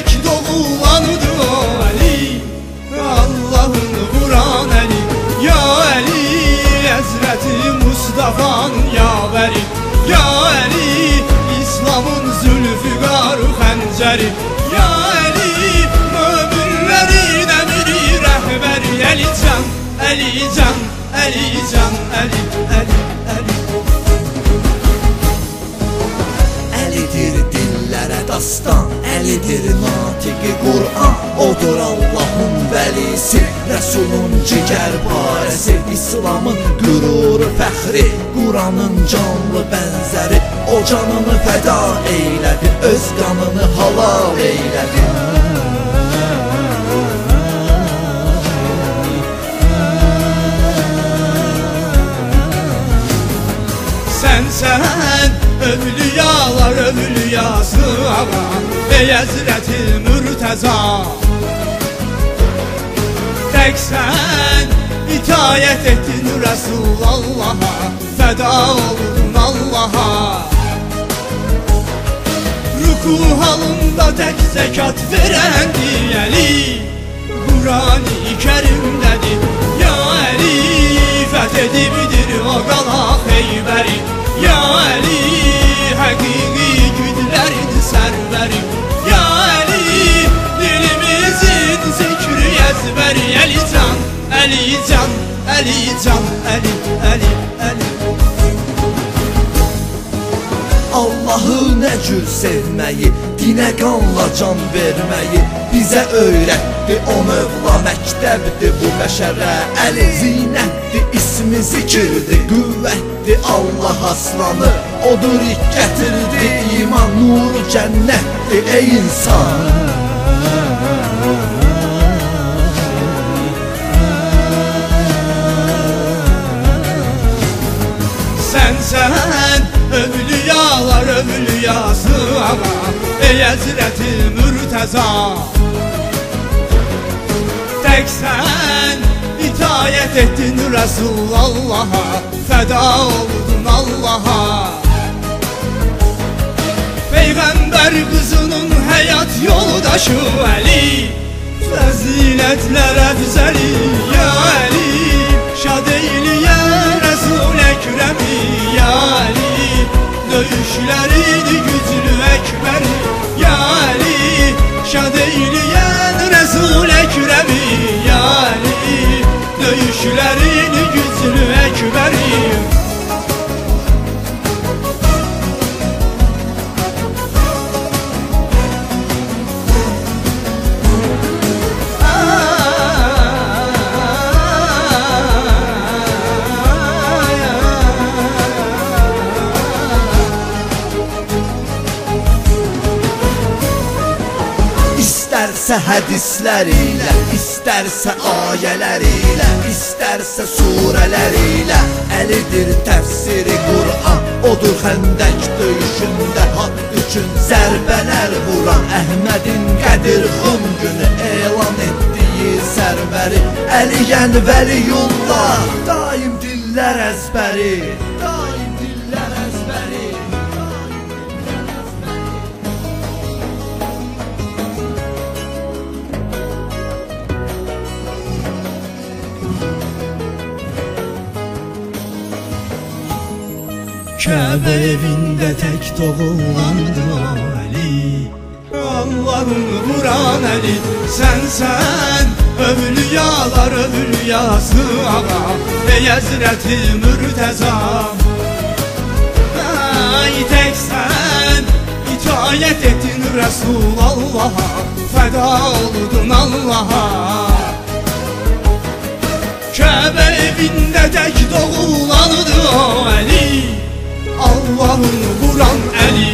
tək doğulandı o Əli, Allahın Quran Əli. Ya Əli, Həzrəti Mustafa'nın yavəri. Ya Əli, İslamın zülfüqarı xəncəri. Ya Əli, möminlərin əmiri rəhbəri. Əlican, Əlican, Əlican, Əli, Əli, Əli. Əlidir dillərə dastan, Əlidir natiqi Qur'an. Odur Allahın vəlisi, Rəsulun cigər parəsi. İslamın qüruru fəxri, Qur'anın canlı bənzəri. O canını fəda eylədi, öz qanını halal eylədi. Sənsən övliyalar övliyası ağa, ey Həzrəti Mürtəza. Təksən itayət etdin Rəsulallaha, fəda oldun Allaha. Ruku halında tək zəkat verəndi Əli, Qur'an-ı Kərimdədir. Ya Əli, fəth edibdir o qala Xeybəri. Ya Əli, həqiqi güdlərin sərvəri. Ya Əli, dilimizin zikri əzbəri. Əlican, Əlican, Əlican, Əli, Əli, Əli. Allahı nə cür sevməyi, dinə qanla can verməyi bizə öyrətdi o Mövla. Məktəbdir bu bəşərə Əli, zinətdir ismi zikirdir, qüvvətdir Allah aslanı. Odur gətirdi iman, nuru cənnətdir ey insan. Sənsən övliyalar övliyası ağa, ey Həzrəti Mürtəza. Təksən itayət etdin Rəsulallaha, fəda oldun Allaha. Peyğəmbər qızının həyat yoldaşı Əli, fəzilətlər əfzəli. Ya Əli, şad eyliyə Rəsul Əkrəmi. Ya Əli, döyüşlərin güclü əkbəri. Ya Əli, şad eyləyən Rəsul Əkrəmi. Ya Əli, döyüşlərin güclü əkbəri. İstərsə hədislər ilə, istərsə ayələr ilə, istərsə surələr ilə, Əlidir təfsiri Qur'an. Odur xəndək döyüşündə haqq üçün zərbələr vuran. Əhmədin Qədir xum günü elan etdiyi sərvəri. Əliyən Vəliyullah, daim dillər əzbəri, daim dillər əzbəri. Kəbə evində tək doğulandı o Əli, Allahın Quran Əli. Sənsən övliyalar övliyası ağa, ey Həzrəti Mürtəza. Təksən itayət etdin Rəsulallaha, fəda oldun Allaha. Kəbə evində tək doğulandı o Əli, Allahın Quran Əli.